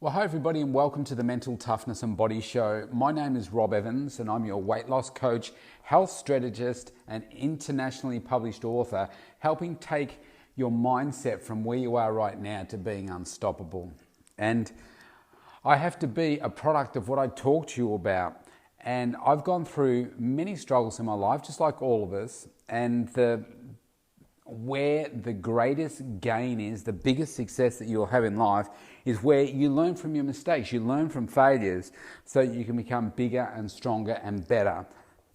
Well, hi everybody and welcome to the Mental Toughness and Body Show. My name is Rob Evans and I'm your weight loss coach, health strategist and internationally published author, helping take your mindset from where you are right now to being unstoppable. And I have to be a product of what I talk to you about. And I've gone through many struggles in my life, just like all of us, and where the greatest gain is, the biggest success that you'll have in life is where you learn from your mistakes, you learn from failures so that you can become bigger and stronger and better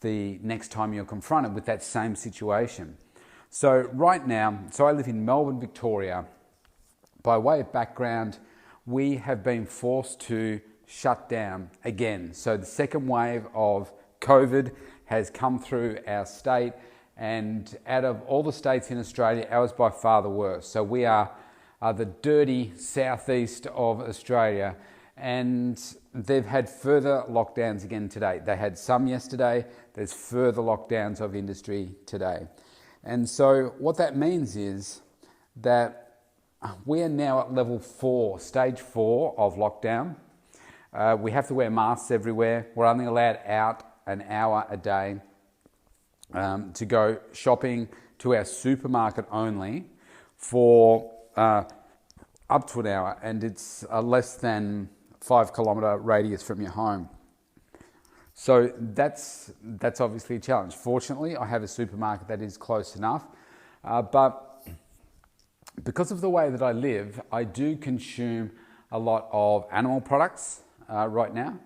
the next time you're confronted with that same situation. So right now, I live in Melbourne, Victoria. By way of background, we have been forced to shut down again. So the second wave of COVID has come through our state. And out of all the states in Australia, ours by far the worst. So we are the dirty southeast of Australia, and they've had further lockdowns again today. They had some yesterday, there's further lockdowns of industry today. And so what that means is that we are now at level 4, stage 4 of lockdown. We have to wear masks everywhere. We're only allowed out an hour a day. To go shopping to our supermarket only for up to an hour, and it's a less than 5 kilometre radius from your home. So that's obviously a challenge. Fortunately, I have a supermarket that is close enough, but because of the way that I live, I do consume a lot of animal products right now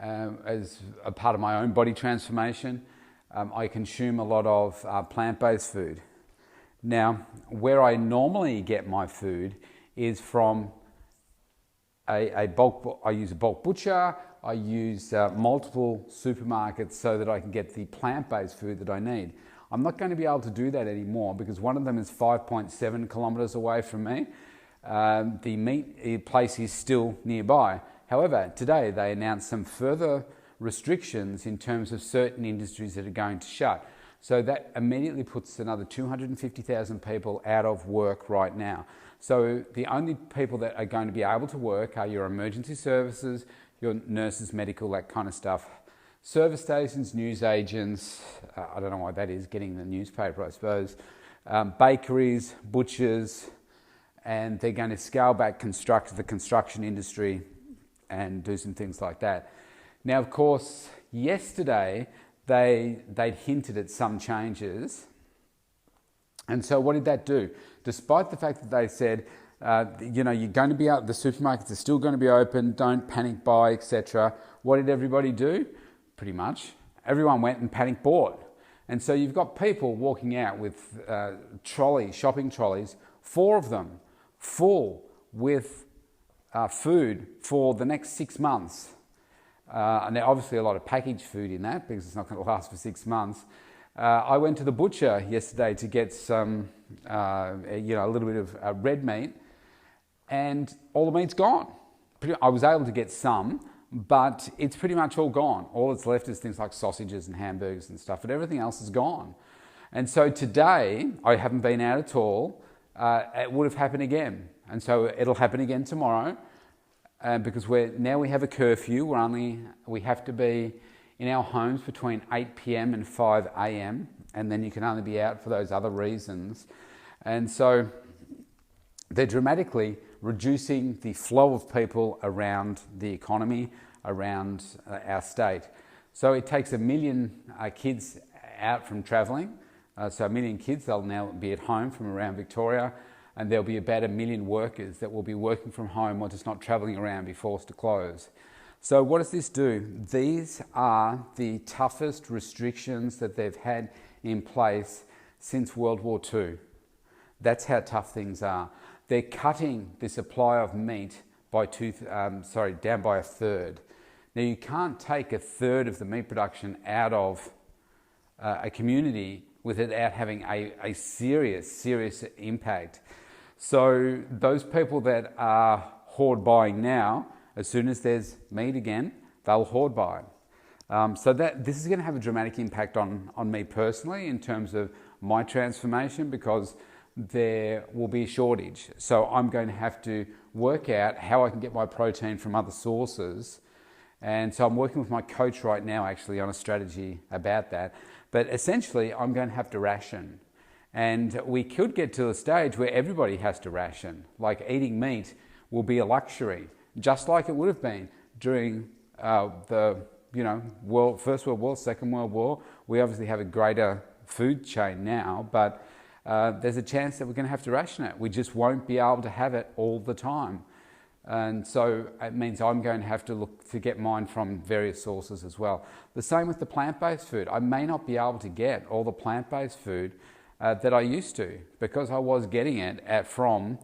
as a part of my own body transformation. I consume a lot of plant-based food. Now, where I normally get my food is from I use a bulk butcher. I use multiple supermarkets so that I can get the plant-based food that I need. I'm not going to be able to do that anymore because one of them is 5.7 kilometres away from me. The meat place is still nearby. However, today they announced some further restrictions in terms of certain industries that are going to shut. So that immediately puts another 250,000 people out of work right now. So the only people that are going to be able to work are your emergency services, your nurses, medical, that kind of stuff. Service stations, news agents, I don't know why that is, getting the newspaper I suppose, bakeries, butchers, and they're going to scale back the construction industry and do some things like that. Now, of course, yesterday they'd hinted at some changes. And so what did that do? Despite the fact that they said, you're going to be out, the supermarkets are still going to be open, don't panic buy, etc. What did everybody do? Pretty much, everyone went and panic bought. And so you've got people walking out with shopping trolleys, 4 of them, full with food for the next 6 months. And there obviously a lot of packaged food in that because it's not going to last for 6 months. I went to the butcher yesterday to get some, a little bit of red meat, and all the meat's gone. I was able to get some, but it's pretty much all gone. All that's left is things like sausages and hamburgers and stuff, but everything else is gone. And so today, I haven't been out at all. It would have happened again. And so it'll happen again tomorrow. Because now we have a curfew. We have to be in our homes between 8 p.m. and 5 a.m. and then you can only be out for those other reasons. And so they're dramatically reducing the flow of people around the economy, around our state. So it takes 1 million kids out from travelling. So 1 million kids, they'll now be at home from around Victoria. And there'll be about 1 million workers that will be working from home or just not travelling around, be forced to close. So what does this do? These are the toughest restrictions that they've had in place since World War II. That's how tough things are. They're cutting the supply of meat by down by 1/3. Now you can't take 1/3 of the meat production out of a community without having a serious impact. So those people that are hoard buying now, as soon as there's meat again, they'll hoard buy. So this is going to have a dramatic impact on me personally in terms of my transformation because there will be a shortage. So I'm going to have to work out how I can get my protein from other sources. And so I'm working with my coach right now actually on a strategy about that. But essentially, I'm going to have to ration. And we could get to a stage where everybody has to ration. Like eating meat will be a luxury, just like it would have been during the First World War, Second World War. We obviously have a greater food chain now, but there's a chance that we're going to have to ration it. We just won't be able to have it all the time. And so it means I'm going to have to look to get mine from various sources as well. The same with the plant-based food. I may not be able to get all the plant-based food that I used to, because I was getting it from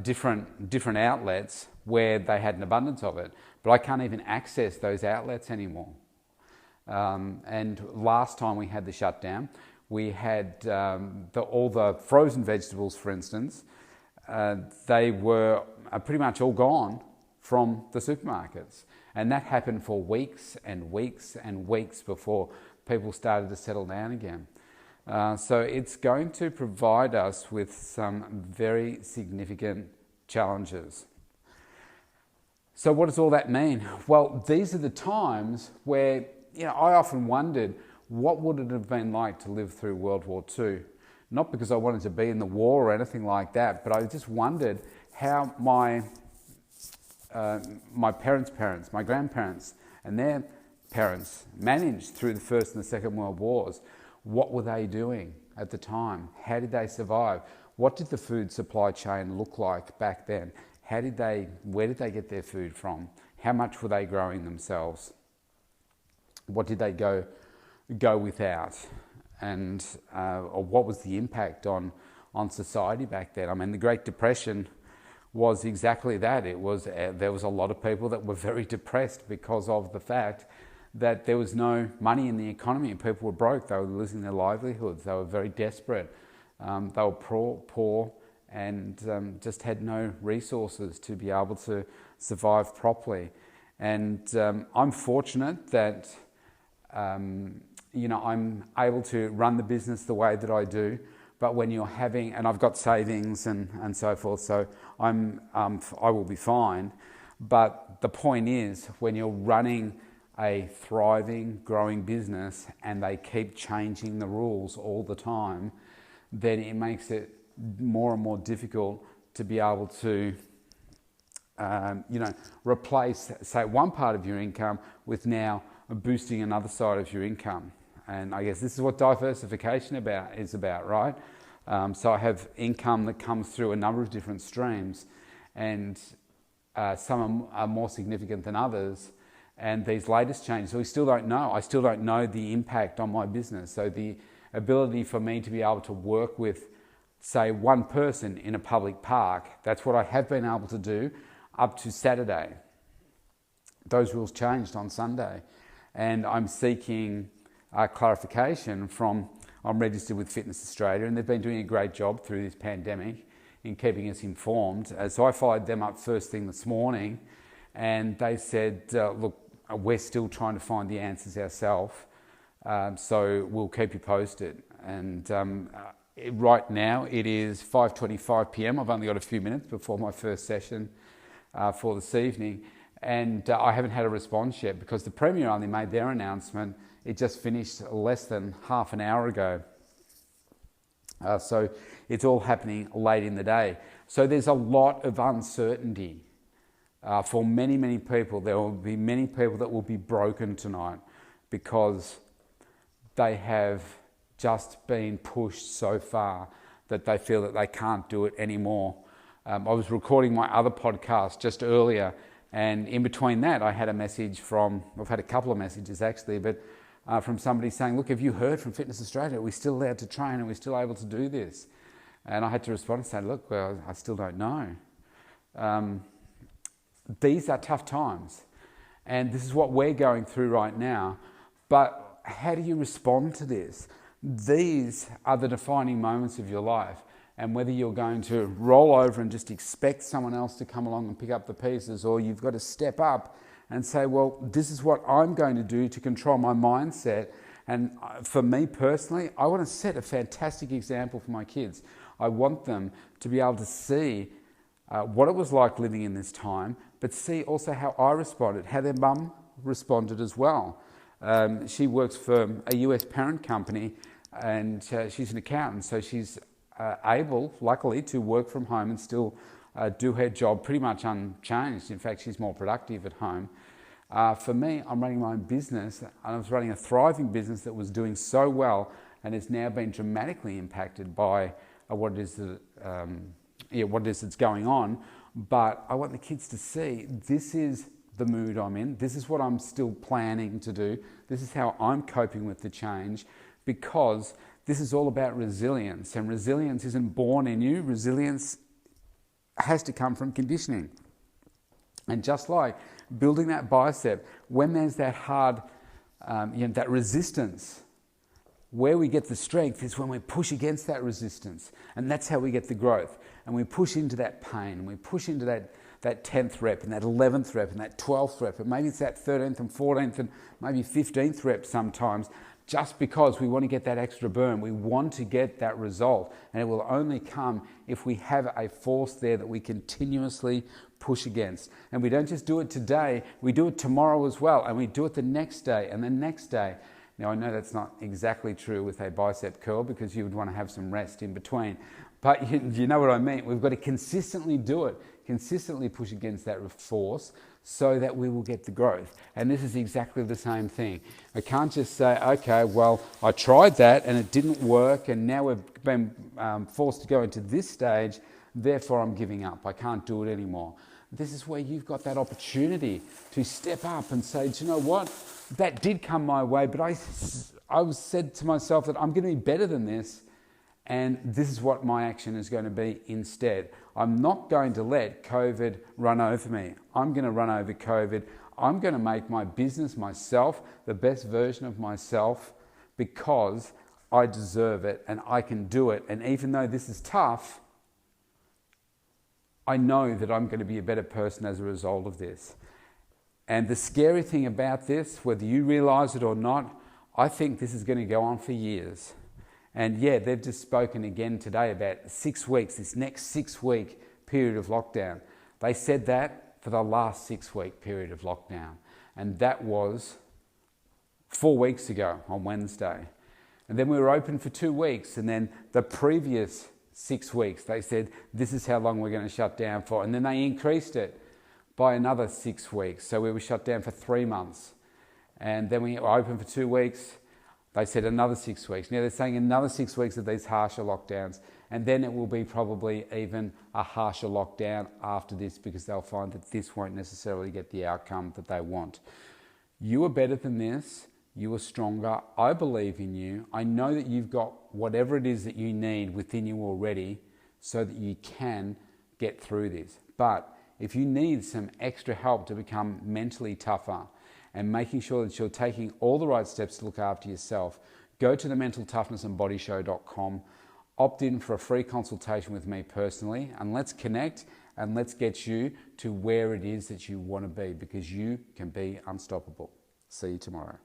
different outlets where they had an abundance of it. But I can't even access those outlets anymore. And last time we had the shutdown, we had all the frozen vegetables, for instance, they were pretty much all gone from the supermarkets. And that happened for weeks and weeks and weeks before people started to settle down again. So it's going to provide us with some very significant challenges. So what does all that mean? Well, these are the times where, I often wondered, what would it have been like to live through World War II? Not because I wanted to be in the war or anything like that, but I just wondered how my parents, my grandparents and their parents managed through the First and the Second World Wars. What were they doing at the time? How did they survive? What did the food supply chain look like back then? Where did they get their food from? How much were they growing themselves? What did they go without? And or what was the impact on society back then? I mean, the Great Depression was exactly that. There was a lot of people that were very depressed because of the fact that there was no money in the economy and people were broke. They were losing their livelihoods. They were very desperate. They were poor and just had no resources to be able to survive properly. And I'm fortunate that I'm able to run the business the way that I do. But when you're and I've got savings and so forth, so I will be fine. But the point is, when you're running a thriving, growing business and they keep changing the rules all the time, then it makes it more and more difficult to be able to replace, say, one part of your income with now boosting another side of your income. And I guess this is what diversification is about, right? So I have income that comes through a number of different streams, and some are more significant than others. And these latest changes, we still don't know. I still don't know the impact on my business. So the ability for me to be able to work with, say, one person in a public park, that's what I have been able to do up to Saturday. Those rules changed on Sunday. And I'm seeking clarification I'm registered with Fitness Australia, and they've been doing a great job through this pandemic in keeping us informed. So I followed them up first thing this morning, and they said, look, we're still trying to find the answers ourselves, so we'll keep you posted. And right now it is 5:25 p.m. I've only got a few minutes before my first session for this evening, and I haven't had a response yet because the Premier only made their announcement. It just finished less than half an hour ago. So it's all happening late in the day. So there's a lot of uncertainty for many, many people. There will be many people that will be broken tonight because they have just been pushed so far that they feel that they can't do it anymore. I was recording my other podcast just earlier, and in between that I had a message I've had a couple of messages actually, but from somebody saying, look, have you heard from Fitness Australia? Are we still allowed to train? Are we still able to do this? And I had to respond and say, look, well, I still don't know. These are tough times, and this is what we're going through right now. But how do you respond to this? These are the defining moments of your life, and whether you're going to roll over and just expect someone else to come along and pick up the pieces, or you've got to step up and say, well, this is what I'm going to do to control my mindset. And for me personally, I want to set a fantastic example for my kids. I want them to be able to see what it was like living in this time, but see also how I responded, how their mum responded as well. She works for a US parent company, and she's an accountant, so she's able, luckily, to work from home and still do her job pretty much unchanged. In fact, she's more productive at home. For me, I'm running my own business, and I was running a thriving business that was doing so well, and it's now been dramatically impacted by what it is that's going on. But I want the kids to see this is the mood I'm in. This is what I'm still planning to do. This is how I'm coping with the change, because this is all about resilience, and resilience isn't born in you. Resilience has to come from conditioning. And just like building that bicep, when there's that hard, that resistance, where we get the strength is when we push against that resistance, and that's how we get the growth. And we push into that pain, and we push into that 10th rep, and that 11th rep, and that 12th rep, and maybe it's that 13th and 14th and maybe 15th rep sometimes, just because we want to get that extra burn. We want to get that result, and it will only come if we have a force there that we continuously push against. And we don't just do it today, we do it tomorrow as well, and we do it the next day and the next day. Now, I know that's not exactly true with a bicep curl, because you would want to have some rest in between. But you know what I mean. We've got to consistently do it, consistently push against that force, so that we will get the growth. And this is exactly the same thing. I can't just say, okay, well, I tried that and it didn't work, and now we've been forced to go into this stage, therefore I'm giving up. I can't do it anymore. This is where you've got that opportunity to step up and say, do you know what? That did come my way, but I said to myself that I'm going to be better than this, and this is what my action is going to be instead. I'm not going to let COVID run over me. I'm going to run over COVID. I'm going to make my business, myself, the best version of myself, because I deserve it and I can do it. And even though this is tough, I know that I'm going to be a better person as a result of this. And the scary thing about this, whether you realize it or not, I think this is going to go on for years. And yeah, they've just spoken again today about 6 weeks, this next 6-week period of lockdown. They said that for the last 6-week period of lockdown. And that was 4 weeks ago on Wednesday. And then we were open for 2 weeks. And then the previous 6 weeks, they said, this is how long we're going to shut down for. And then they increased it by another 6 weeks. So we were shut down for 3 months. And then we were open for 2 weeks. They said another 6 weeks. Now they're saying another 6 weeks of these harsher lockdowns. And then it will be probably even a harsher lockdown after this, because they'll find that this won't necessarily get the outcome that they want. You are better than this. You are stronger. I believe in you. I know that you've got whatever it is that you need within you already, so that you can get through this. But if you need some extra help to become mentally tougher, and making sure that you're taking all the right steps to look after yourself, go to thementaltoughnessandbodyshow.com, opt in for a free consultation with me personally, and let's connect, and let's get you to where it is that you want to be, because you can be unstoppable. See you tomorrow.